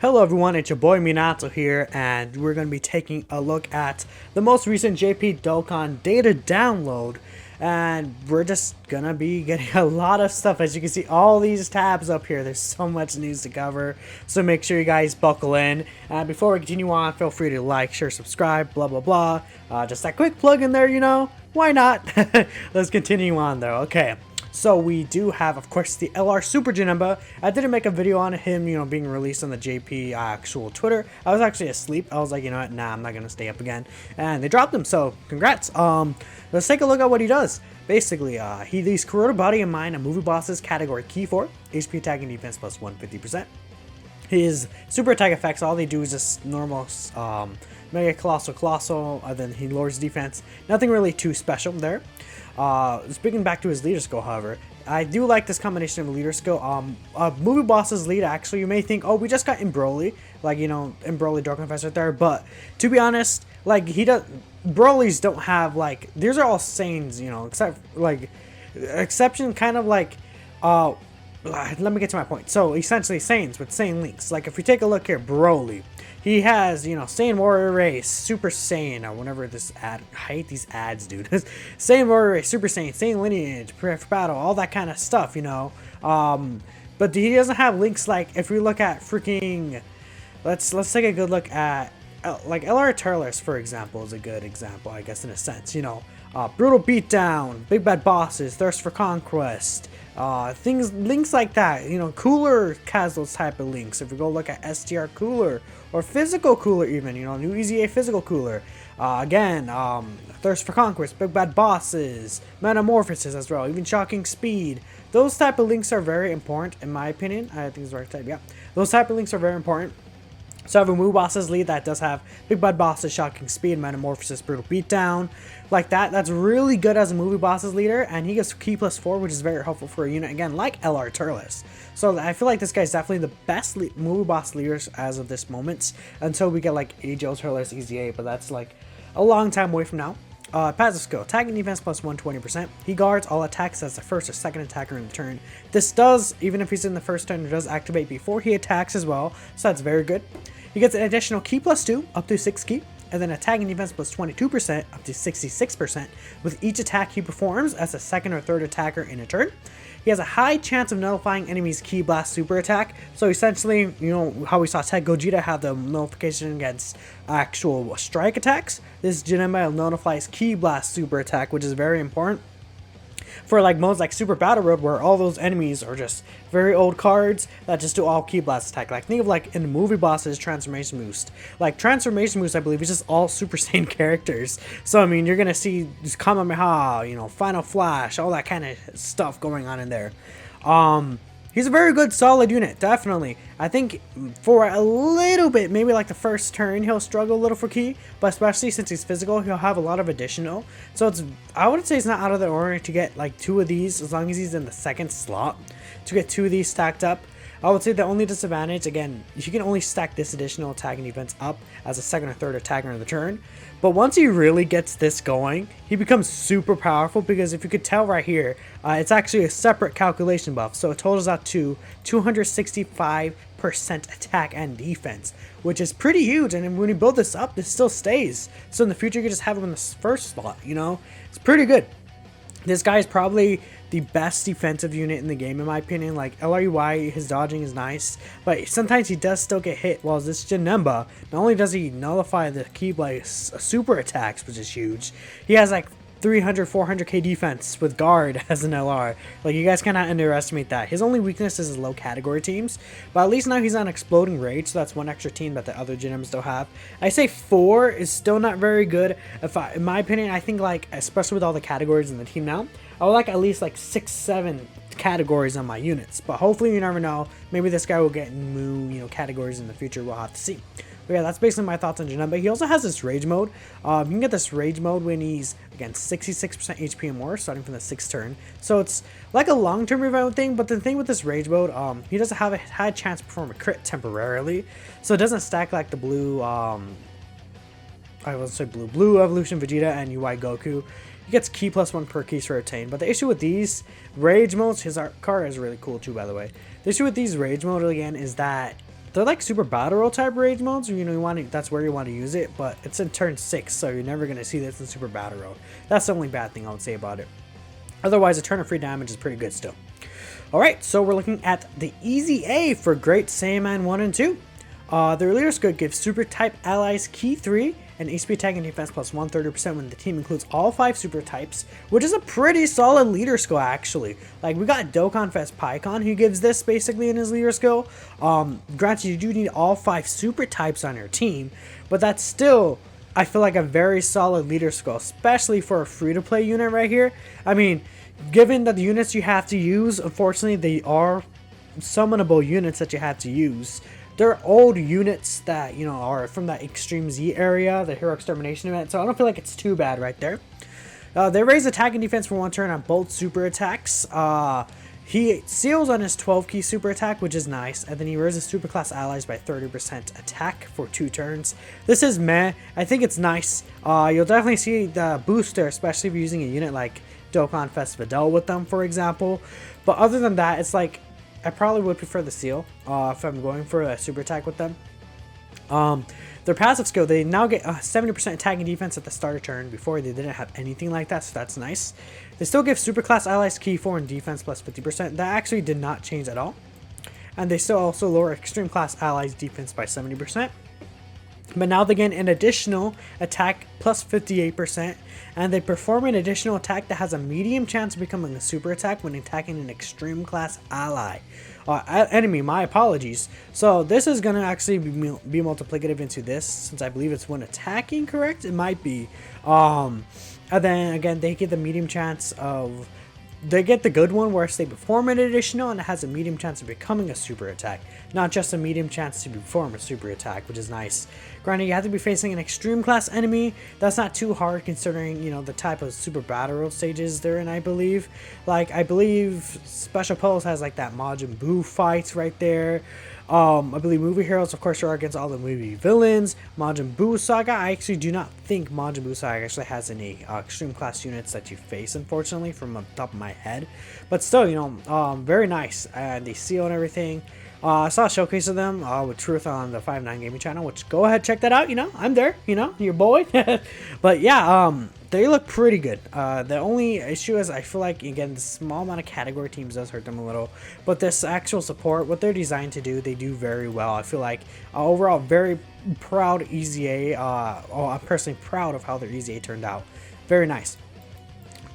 Hello everyone, it's your boy Minato here, and we're going to be taking a look at the most recent JP Dokkan data download, and we're just going to be getting a lot of stuff. As you can see, all these tabs up here, there's so much news to cover, so make sure you guys buckle in. And before we continue on, feel free to like, share, subscribe, blah blah blah. Just that quick plug in there, why not? Let's continue on though. Okay. So we do have, of course, the LR Super Janemba. I didn't make a video on him, being released on the JP actual Twitter. I was actually asleep. I was like, you know what, nah, I'm not gonna stay up again. And they dropped him, so congrats. Let's take a look at what he does. Basically, he leaves corroded body and mind, a movie boss's category key 4, HP attack and defense plus 150%. His super attack effects, all they do is just normal Mega Colossal, and then he lowers defense. Nothing really too special there. Speaking back to his leader skill, however, I do like this combination of leader skill. Movie boss's lead, actually, you may think, oh, we just got Broly, like, Broly Dokkan Fest right there, but to be honest, like, Broly's don't have, like, these are all Saiyans, except, like, exception kind of like, let me get to my point. So essentially Saiyans with Saiyan links. Like if you take a look here, Broly, he has, Saiyan Warrior Race, Super Saiyan, or whenever this ad, I hate these ads, dude. Saiyan Warrior Race, Super Saiyan, Saiyan Lineage, Prepare for Battle, all that kind of stuff, but he doesn't have links like, if we look at freaking, let's take a good look at, like LR Turles, for example, is a good example, I guess, in a sense, Brutal Beatdown, Big Bad Bosses, Thirst for Conquest, links like that, Cooler has those type of links. If we go look at STR Cooler or Physical Cooler, even, new EZA Physical Cooler, again, Thirst for Conquest, Big Bad Bosses, Metamorphosis as well, even Shocking Speed. Those type of links are very important, in my opinion. I think it's the right type, yeah. Those type of links are very important. So I have a Moo Boss's lead that does have Big Bad Bosses, Shocking Speed, Metamorphosis, Brutal Beatdown. Like that, that's really good as a movie boss's leader, and he gets key +4, which is very helpful for a unit, again, like LR Turles. So I feel like this guy's definitely the best movie boss leaders as of this moment, until we get like AJO Turles EZA, but that's like a long time away from now. Passive skill, attack and defense plus 120%. He guards all attacks as the first or second attacker in the turn. This does, even if he's in the first turn, it does activate before he attacks as well, so that's very good. He gets an additional key +2, up to 6 key, and then attack and defense plus 22%, up to 66%, with each attack he performs as a second or third attacker in a turn. He has a high chance of nullifying enemies' Ki Blast super attack, so essentially, how we saw Tech Gogeta have the nullification against actual strike attacks. This Janemba nullifies Ki Blast super attack, which is very important for like modes like Super Battle Road, where all those enemies are just very old cards that just do all Ki Blast attack. Like think of like in the movie bosses Transformation Boost. Like Transformation Boost, I believe, is just all Super Saiyan characters. So I mean, you're gonna see just Kamehameha, Final Flash, all that kind of stuff going on in there. He's a very good, solid unit, definitely. I think for a little bit, maybe like the first turn, he'll struggle a little for Ki, but especially since he's physical, he'll have a lot of additional. So I would say it's not out of the ordinary to get like 2 of these, as long as he's in the second slot, to get 2 of these stacked up. I would say the only disadvantage, again, you can only stack this additional attack and defense up as a second or third attacker in the turn. But once he really gets this going, he becomes super powerful, because if you could tell right here, it's actually a separate calculation buff. So it totals out to 265% attack and defense, which is pretty huge. And when you build this up, this still stays. So in the future, you can just have him in the first slot, It's pretty good. This guy is probably the best defensive unit in the game, in my opinion. Like LRUI, his dodging is nice, but sometimes he does still get hit. While this Janemba, not only does he nullify the Ki Blast super attacks, which is huge, he has like 300, 400k defense with guard as an LR. Like, you guys cannot underestimate that. His only weakness is his low category teams, but at least now he's on Exploding Rage, so that's one extra team that the other Genembas don't have. I say 4 is still not very good. In my opinion, I think, like, especially with all the categories in the team now, I would like at least like 6, 7 categories on my units. But hopefully, you never know, maybe this guy will get new, categories in the future. We'll have to see. But yeah, that's basically my thoughts on Janemba. He also has this rage mode. You can get this rage mode when he's, again, 66% HP and more, starting from the 6th turn. So it's like a long-term revival thing, but the thing with this rage mode, he doesn't have a high chance to perform a crit temporarily. So it doesn't stack like the blue, I will say blue Evolution Vegeta and UI Goku. He gets Ki +1 per Ki for Retain. But the issue with these rage modes, his art card is really cool too, by the way. The issue with these rage modes, again, is that they're like super battle roll type rage modes. You know, you want to, that's where you want to use it, but it's in turn 6, so you're never gonna see this in super battle roll. That's the only bad thing I would say about it. Otherwise, a turn of free damage is pretty good still. Alright, so we're looking at the Easy A for Great Saiyaman 1 and 2. The leader skill gives super type allies key 3 and HP attack and defense plus 130% when the team includes all 5 super types, which is a pretty solid leader skill actually. Like, we got Dokkan Fest Pycon who gives this basically in his leader skill. Granted, you do need all 5 super types on your team, but that's still, I feel like, a very solid leader skill, especially for a free-to-play unit right here. I mean, given that the units you have to use, unfortunately, they are summonable units that you have to use. They're old units that, you know, are from that Extreme Z area, the Hero Extermination event, so I don't feel like it's too bad right there. They raise attack and defense for 1 turn on both super attacks. He seals on his 12 key super attack, which is nice, and then he raises super class allies by 30% attack for 2 turns. This is meh. I think it's nice. You'll definitely see the booster, especially if you're using a unit like Dokkan Fest Videl with them, for example. But other than that, it's like, I probably would prefer the seal if I'm going for a super attack with them. Their passive skill, they now get 70% attack and defense at the start of turn. Before, they didn't have anything like that, so that's nice. They still give super class allies key 4 and defense plus 50%. That actually did not change at all. And they still also lower extreme class allies defense by 70%. But now they get an additional attack plus 58%, and they perform an additional attack that has a medium chance of becoming a super attack when attacking an extreme class ally. Enemy, my apologies. So this is going to actually be multiplicative into this, since I believe it's when attacking, correct? It might be. And then again, they get the medium chance of... They get the good one where they perform an additional and it has a medium chance of becoming a super attack, not just a medium chance to perform a super attack, which is nice. Granted, you have to be facing an extreme class enemy. That's not too hard considering, you know, the type of super battle road stages they're in, I believe. Like, I believe Special Pose has like that Majin Buu fights right there. I believe movie heroes, of course, are against all the movie villains. Majin Buu Saga, I actually do not think Majin Buu Saga actually has any extreme class units that you face, unfortunately, from the top of my head. But still, you know, very nice. And they seal and everything. I saw a showcase of them with Truth on the 5-9 Gaming channel, which go ahead, check that out. You know, I'm there, you know, your boy. But yeah, they look pretty good. The only issue is I feel like, again, the small amount of category teams does hurt them a little. But this actual support, what they're designed to do, they do very well. I feel like overall, very proud EZA. I'm personally proud of how their EZA turned out. Very nice.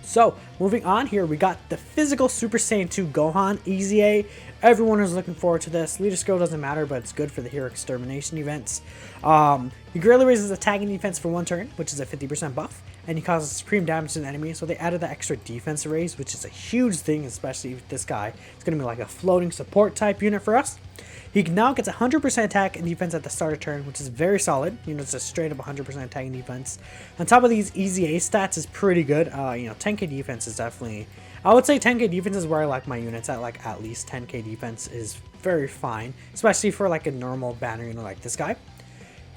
So, moving on here, we got the physical Super Saiyan 2 Gohan EZA. Everyone is looking forward to this. Leader skill doesn't matter, but it's good for the Hero Extermination events. He greatly raises attack and defense for 1 turn, which is a 50% buff, and he causes supreme damage to the enemy, so they added the extra defense raise, which is a huge thing, especially with this guy. It's going to be like a floating support type unit for us. He now gets 100% attack and defense at the start of turn, which is very solid. You know, it's a straight up 100% attack and defense. On top of these, EZA stats is pretty good. You know, 10k defense is definitely... I would say 10k defense is where I like my units at. Like, at least 10k defense is very fine, especially for like a normal banner unit like this guy.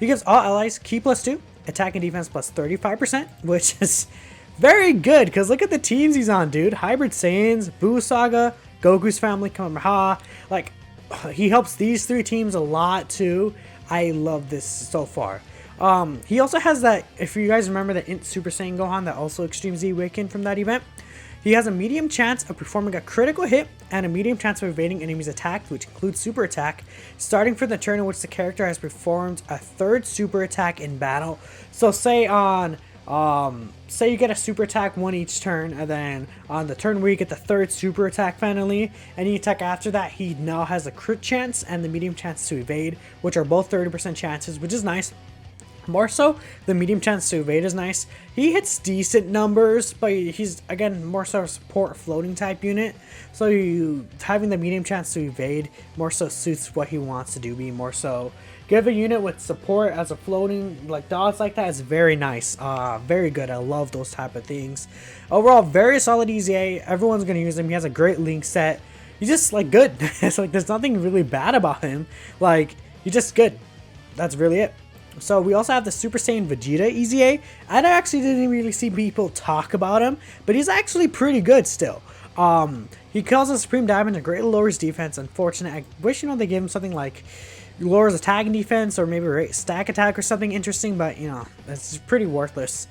He gives all allies key plus 2, attack and defense plus 35%, which is very good, because look at the teams he's on, dude. Hybrid Saiyans, Buu Saga, Goku's family, Kamehameha. Like, he helps these 3 teams a lot too. I love this so far. He also has that, if you guys remember the Int Super Saiyan Gohan that also Extreme Z awakened from that event. He has a medium chance of performing a critical hit and a medium chance of evading enemies' attack, which includes super attack, starting from the turn in which the character has performed a 3rd super attack in battle. So say on, say you get a super attack 1 each turn, and then on the turn where you get the 3rd super attack finally, and you attack after that, he now has a crit chance and the medium chance to evade, which are both 30% chances, which is nice. More so, the medium chance to evade is nice. He hits decent numbers, but he's, again, more so a support floating type unit. So having the medium chance to evade more so suits what he wants to do. Be more so give a unit with support as a floating, like dots like that, is very nice. Very good. I love those type of things. Overall, very solid EZA. Everyone's going to use him. He has a great link set. He's just, like, good. It's like there's nothing really bad about him. Like, he's just good. That's really it. So we also have the Super Saiyan Vegeta EZA. I actually didn't really see people talk about him, but he's actually pretty good still. He causes supreme damage and greatly lowers defense. Unfortunate. I wish, you know, they gave him something like lowers attack and defense, or maybe stack attack or something interesting, but you know, it's pretty worthless.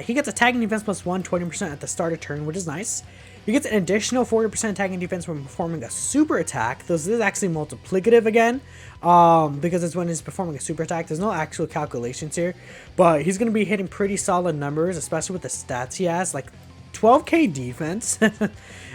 He gets attack and defense plus 120% at the start of turn, which is nice. He gets an additional 40% attack and defense when performing a super attack. This is actually multiplicative again, because it's when he's performing a super attack. There's no actual calculations here, but he's going to be hitting pretty solid numbers, especially with the stats he has, like 12k defense.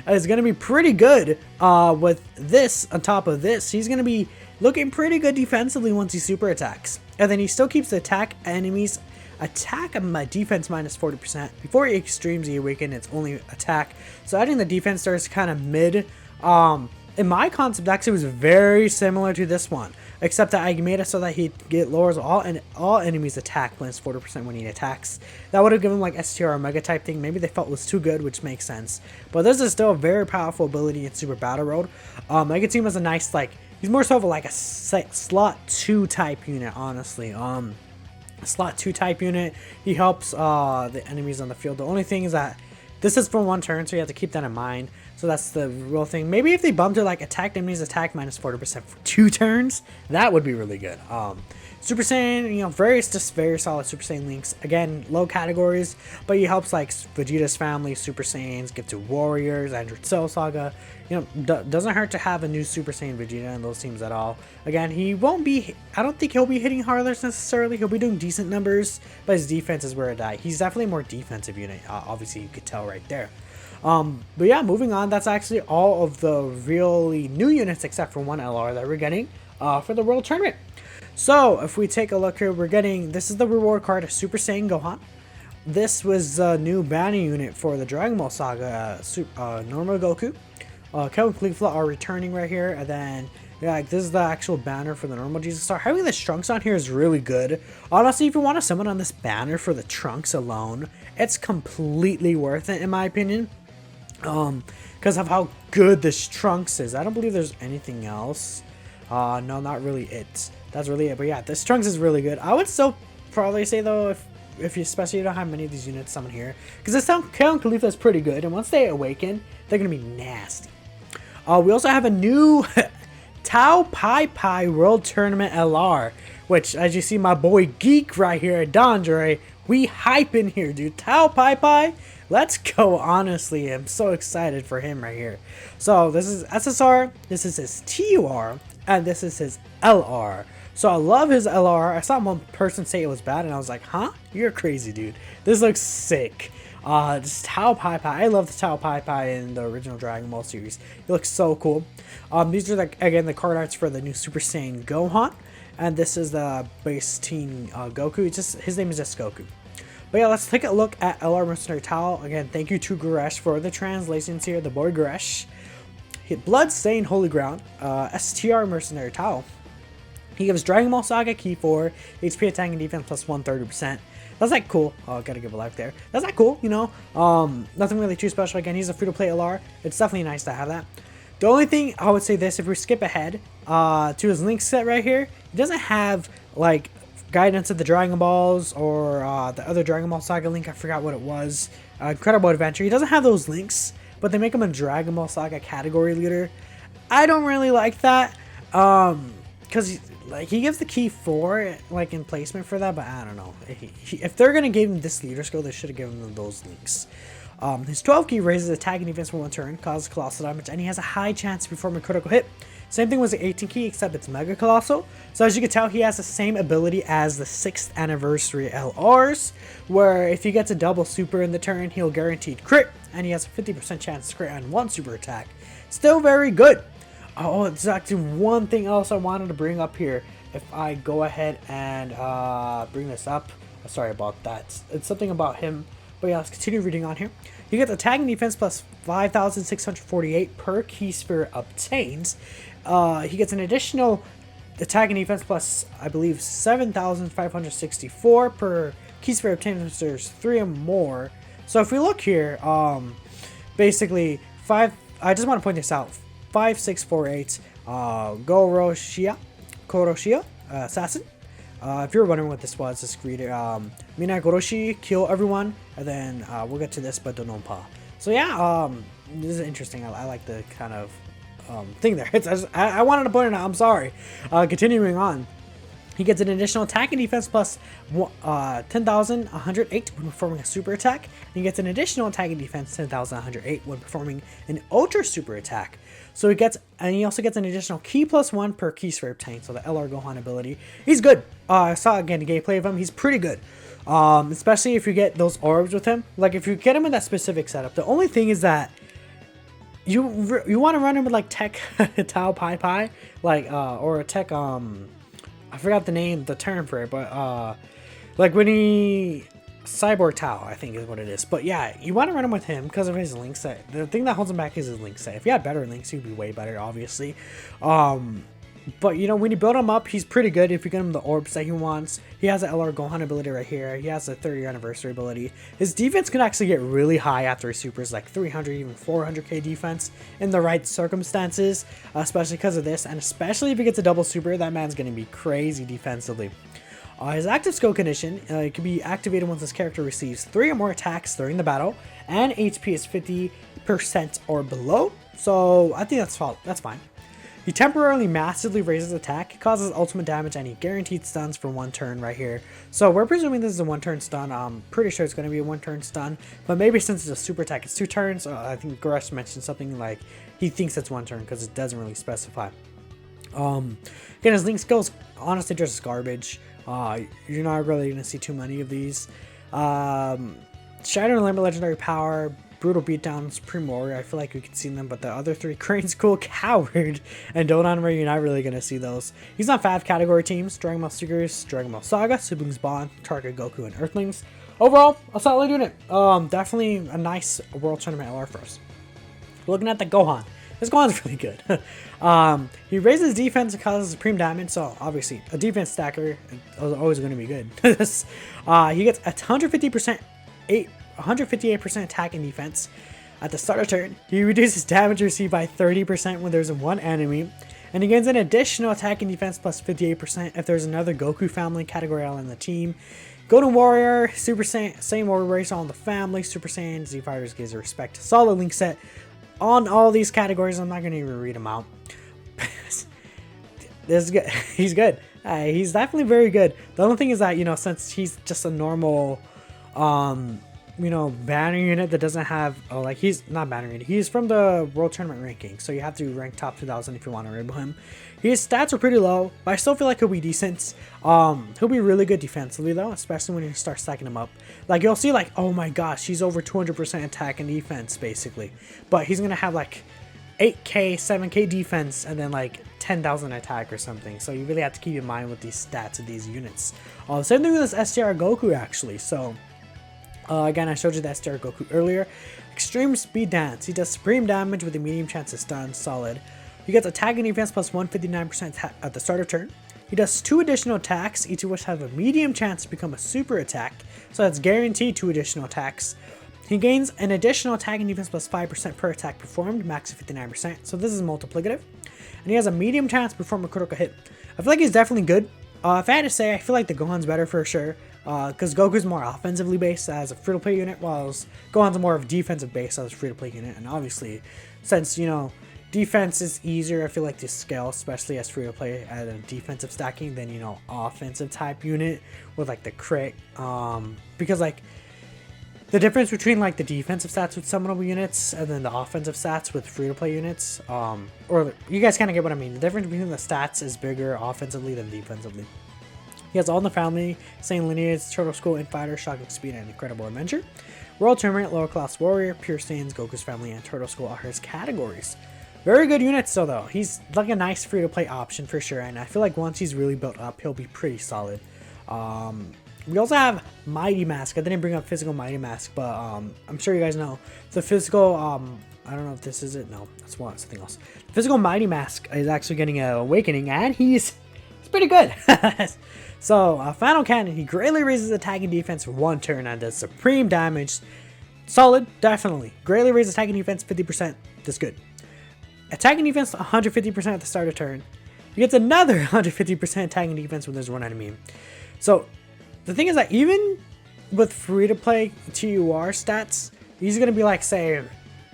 Is going to be pretty good with this. On top of this, he's going to be looking pretty good defensively once he super attacks. And then he still keeps the attack enemies attack and my defense minus 40%. Before he extremes the awaken, it's only attack. So adding the defense starts kind of mid. In my concept, actually was very similar to this one, except that I made it so that he lowers all enemies attack minus 40% when he attacks. That would have given him like STR or Mega type thing. Maybe they felt it was too good, which makes sense. But this is still a very powerful ability in Super Battle Road. I could see him as a nice, like, he's more so of like a slot 2 type unit, honestly. Slot 2 type unit. He helps the enemies on the field. The only thing is that this is for 1 turn, so you have to keep that in mind. So that's the real thing. Maybe if they bumped it like attack enemies attack minus 40% for 2 turns, that would be really good. Super Saiyan, you know, very solid Super Saiyan links. Again, low categories, but he helps like Vegeta's family, Super Saiyans, get to Warriors, Android Cell Saga. You know, doesn't hurt to have a new Super Saiyan Vegeta in those teams at all. Again, he won't be, I don't think he'll be hitting Harlers necessarily. He'll be doing decent numbers, but his defense is where it died. He's definitely a more defensive unit. Obviously, you could tell right there. But yeah, moving on, that's actually all of the really new units except for 1 LR that we're getting for the World Tournament. So if we take a look here, we're getting, this is the reward card of Super Saiyan Gohan. This was a new banner unit for the Dragon Ball Saga, normal Goku. Kelvin Caulifla are returning right here, and then yeah, like, this is the actual banner for the normal Jesus Star. Having the Trunks on here is really good. Honestly, if you want to summon on this banner for the Trunks alone, it's completely worth it in my opinion. Because of how good this Trunks is. I don't believe there's anything else. No, not really it. That's really it. But yeah, this Trunks is really good. I would still probably say though, if you especially don't have many of these units summoned here, because this Kelvin Caulifla is pretty good, and once they awaken, they're gonna be nasty. We also have a new Tao Pai Pai World Tournament LR, which, as you see, my boy Geek right here at Dondre, we hype in here, dude. Tao Pai Pai, let's go. Honestly, I'm so excited for him right here. So this is SSR, this is his TUR, and this is his LR. So I love his LR. I saw one person say it was bad, and I was like, huh? You're crazy, dude. This looks sick. Just Tao Pai Pai. I love the Tao Pai Pai in the original Dragon Ball series. It looks so cool. These are, like, again, the card arts for the new Super Saiyan Gohan. And this is the base team Goku. It's just, his name is just Goku. But yeah, let's take a look at LR Mercenary Tao. Again, thank you to Goresh for the translations here. The boy Goresh. Bloodstained Holy Ground. STR Mercenary Tao. He gives Dragon Ball Saga Key 4, HP attack and defense plus 130%. That's like cool. Oh, gotta give a like there. That's not cool, you know. Nothing really too special. Again, he's a free-to-play LR. It's definitely nice to have that. The only thing I would say this, if we skip ahead to his link set right here, he doesn't have like guidance of the Dragon Balls or the other Dragon Ball Saga link. I forgot what it was. Incredible Adventure. He doesn't have those links, but they make him a Dragon Ball Saga category leader. I don't really like that. Because like he gives the key 4 like in placement for that, but I don't know. If they're gonna give him this leader skill, they should have given him those links. His 12 key raises attack and defense for 1 turn, causes colossal damage, and he has a high chance to perform a critical hit. Same thing with the 18 key, except it's mega colossal. So as you can tell, he has the same ability as the 6th anniversary LRs, where if he gets a double super in the turn, he'll guaranteed crit, and he has a 50% chance to crit on 1 super attack. Still very good. Oh, it's actually one thing else I wanted to bring up here. If I go ahead and bring this up, sorry about that. It's something about him. But yeah, let's continue reading on here. He gets attack and defense plus 5,648 per key sphere obtained. He gets an additional attack and defense plus, I believe, 7,564 per key sphere obtained if there's 3 or more. So if we look here, basically, I just want to point this out. 5648 Goroshia Assassin. If you're wondering what this was, just read it. Mina Goroshi, kill everyone, and then we'll get to this, but don't pa. So yeah, this is interesting. I like the kind of thing there. I wanted to point it out. I'm sorry. Continuing on. He gets an additional attack and defense plus 10,108 when performing a super attack. And he gets an additional attack and defense 10,108 when performing an ultra super attack. So he also gets an additional key +1 per key sphere obtained. So the LR Gohan ability, he's good. I saw again a gameplay of him. He's pretty good. Especially if you get those orbs with him. Like if you get him in that specific setup. The only thing is that you want to run him with like Tech Tao Pai Pai, like or a Tech I forgot the term for it, but like when he Cyborg Tao, I think is what it is. But yeah, you want to run him with him because of his link set. The thing that holds him back is his link set. If he had better links, he'd be way better, obviously. But you know, when you build him up, he's pretty good if you get him the orbs that he wants. He has the LR Gohan ability right here. He has the 30-year anniversary ability. His defense can actually get really high after his supers, like 300, even 400k defense in the right circumstances, especially because of this. And especially if he gets a double super, that man's going to be crazy defensively. His active skill condition it can be activated once this character receives 3 or more attacks during the battle, and HP is 50% or below. So I think that's fine. He temporarily massively raises attack, causes ultimate damage, and he guaranteed stuns for 1 turn right here. So we're presuming this is a 1-turn stun. I'm pretty sure it's going to be a 1-turn stun, but maybe since it's a super attack, it's 2 turns. I think Goresh mentioned something like he thinks it's 1 turn because it doesn't really specify. Again, his link skills honestly just garbage. You're not really going to see too many of these. Shadow and Limit Legendary Power, Brutal Beatdown, Supreme Warrior, I feel like we can see them, but the other 3, Crane School, Coward, and Donanra, you're not really going to see those. He's on 5 category teams: Dragon Ball Seekers, Dragon Ball Saga, Siblings Bond, Target Goku, and Earthlings. Overall, a solid unit. Definitely a nice World Tournament LR for us. Looking at the Gohan. This Gohan's really good. He raises defense and causes supreme damage, so obviously a defense stacker is always going to be good. He gets a 158% attack and defense at the start of turn. He reduces damage received by 30% when there's 1 enemy, and he gains an additional attack and defense plus 58% if there's another Goku family category on the team. Golden Warrior, Super Saiyan, same Warrior race on the family, Super Saiyan, Z Fighters gives a respect. Solid link set on all these categories. I'm not going to even read them out. This is good. He's good. He's definitely very good. The only thing is that, you know, since he's just a normal you know, banner unit that doesn't have like, he's not banner unit, he's from the World Tournament ranking, so you have to rank top 2000 if you want to enable him. His stats are pretty low, but I still feel like he'll be decent. He'll be really good defensively though, especially when you start stacking him up. Like, you'll see like, oh my gosh, he's over 200% attack and defense basically, but he's gonna have like 8k 7k defense and then like 10,000 attack or something. So you really have to keep in mind with these stats of these units. Same thing with this STR Goku actually. So again, I showed you the STR Goku earlier. Extreme Speed Dance. He does supreme damage with a medium chance of stun. Solid. He gets attack and defense plus 159% at the start of turn. He does 2 additional attacks, each of which have a medium chance to become a super attack. So that's guaranteed 2 additional attacks. He gains an additional attack and defense plus 5% per attack performed, max of 59%. So this is multiplicative. And he has a medium chance to perform a critical hit. I feel like he's definitely good. If I had to say, I feel like the Gohan's better for sure. Because Goku's more offensively based as a free-to-play unit, while Gohan's more of defensive based as a free-to-play unit. And obviously, since, you know, defense is easier, I feel like, to scale, especially as free-to-play at a defensive stacking than, you know, offensive type unit with like the crit. Because like, the difference between like the defensive stats with summonable units and then the offensive stats with free-to-play units, or you guys kind of get what I mean. The difference between the stats is bigger offensively than defensively. He has All in the Family, Saiyan Lineage, Turtle School, Infighter, Shocking Speed, and Incredible Adventure. World Tournament, Lower Class Warrior, Pure Saiyans, Goku's Family, and Turtle School are his categories. Very good units still though. He's like a nice free-to-play option for sure, and I feel like once he's really built up, he'll be pretty solid. We also have Mighty Mask. I didn't bring up Physical Mighty Mask, but I'm sure you guys know. The Physical, I don't know if this is it. No, that's something else. Physical Mighty Mask is actually getting an awakening, and he's pretty good. So, Final Cannon, he greatly raises attack and defense for 1 turn and does supreme damage. Solid, definitely. Greatly raises attack and defense 50%. That's good. Attack and defense 150% at the start of turn. He gets another 150% attack and defense when there's 1 enemy. So, the thing is that even with free-to-play TUR stats, he's going to be like, say,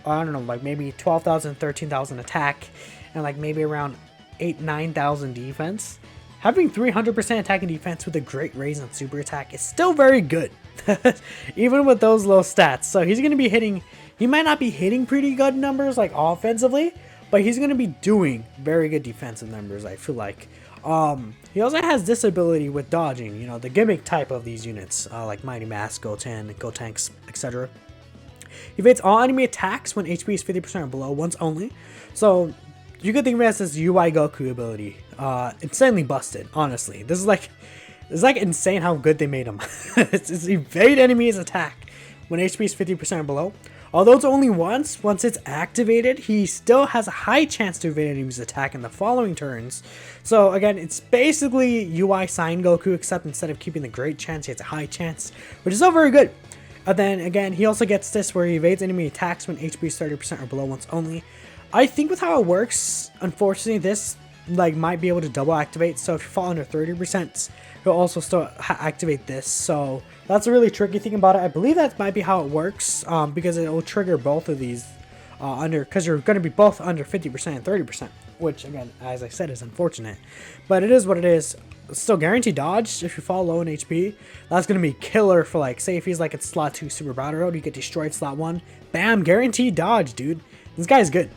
I don't know, like maybe 12,000, 13,000 attack and like maybe around 9,000 defense. Having 300% attacking defense with a great raise on super attack is still very good, even with those low stats. So he's going to be hitting, he might not be hitting pretty good numbers like offensively, but he's going to be doing very good defensive numbers, I feel like. He also has this ability with dodging, you know, the gimmick type of these units, like Mighty Mask, Goten, Gotenks, etc. He evades all enemy attacks when HP is 50% or below, once only. So you could think of it as this UI Goku ability. Insanely busted, honestly. This is like insane how good they made him. it's evade enemies attack when HP is 50% or below. Although it's only once it's activated, he still has a high chance to evade enemies attack in the following turns. So again, it's basically UI Sign Goku, except instead of keeping the great chance, he has a high chance, which is still very good. And then again, he also gets this where he evades enemy attacks when HP is 30% or below, once only. I think with how it works, unfortunately, this like might be able to double activate. So if you fall under 30%, you'll also still activate this. So that's a really tricky thing about it. I believe that might be how it works, because it will trigger both of these because you're going to be both under 50% and 30%, which again, as I said, is unfortunate. But it is what it is. Still guaranteed dodge if you fall low in HP. That's going to be killer for, like, say if he's like at slot 2 super battle road, you get destroyed slot 1. Bam, guaranteed dodge, dude. This guy's good.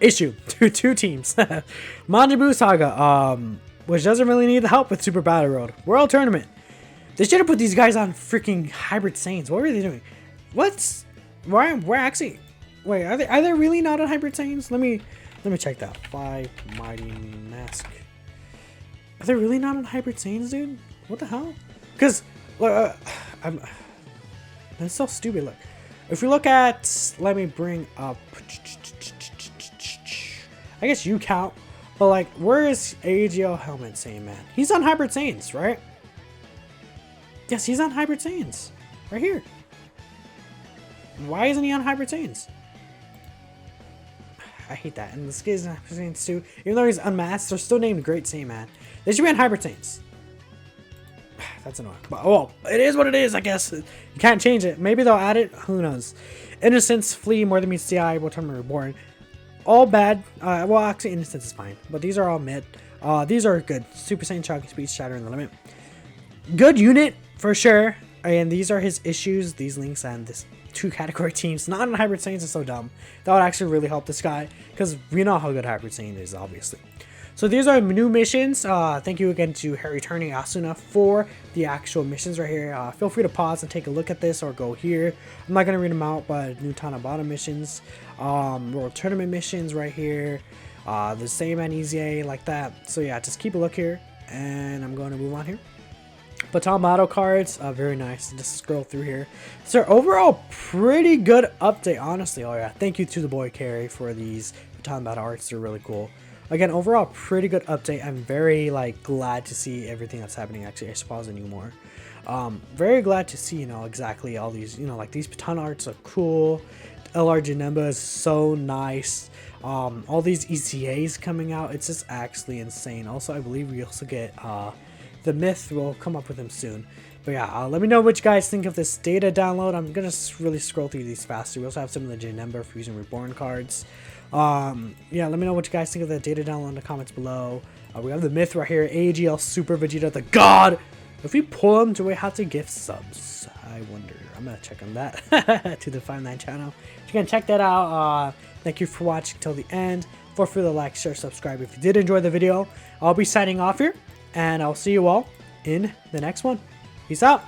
Issue two teams. Manjibu Saga, which doesn't really need the help with Super Battle Road. World Tournament. They should have put these guys on freaking Hybrid Saiyans. What were they doing? What's why actually? Wait, are they really not on Hybrid Saiyans? Let me check that. 5 Mighty Mask. Are they really not on Hybrid Saiyans, dude? What the hell? Because that's so stupid. Look, if we look at, let me bring up. I guess you count, but like, where is AGL Helmet Saiyan Man? He's on Hybrid Saiyans, right? Yes, he's on Hybrid Saiyans, right here. Why isn't he on Hybrid Saiyans? I hate that. And the skis on Hybrid Saiyans too. Even though he's unmasked, they're still named Great Saiyan Man. They should be on Hybrid Saiyans. That's annoying. But, well, it is what it is, I guess. You can't change it. Maybe they'll add it. Who knows? Innocence, Flee, More Than Meets the Eye, What Time Reborn. All bad. Well, actually, Innocence is fine. But these are all mid. These are good. Super Saiyan Shocking Speed, Shattering the Limit. Good unit, for sure. And these are his issues. These links and this 2 category teams. Not in Hybrid Saiyans is so dumb. That would actually really help this guy. Because we know how good Hybrid Saiyan is, obviously. So these are new missions. Thank you again to Harry Turning Asuna for the actual missions right here. Feel free to pause and take a look at this or go here. I'm not going to read them out, but new Tanabata missions, World Tournament missions right here, the same and easy like that. So yeah, just keep a look here, and I'm going to move on here. Baton Battle cards, very nice. Just scroll through here. So overall, pretty good update, honestly. Oh yeah, thank you to the boy Carrie for these Baton Battle arts. They're really cool. Again, overall, pretty good update. I'm very, like, glad to see everything that's happening. Actually, I suppose anymore. Very glad to see, you know, exactly all these, you know, like, these baton arts are cool. LR Janemba is so nice. All these ECAs coming out, it's just actually insane. Also, I believe we also get, the Myth will come up with him soon. But yeah, let me know what you guys think of this data download. I'm going to really scroll through these faster. We also have some of the Janemba Fusion Reborn cards. Yeah, let me know what you guys think of the data download in the comments below. We have the Myth right here, AGL Super Vegeta the God. If we pull him, do we have to gift subs? I wonder. I'm gonna check on that to the 5-9 channel. You can check that out. Thank you for watching till the end. Feel free to like, share, subscribe if you did enjoy the video. I'll be signing off here, and I'll see you all in the next one. Peace out.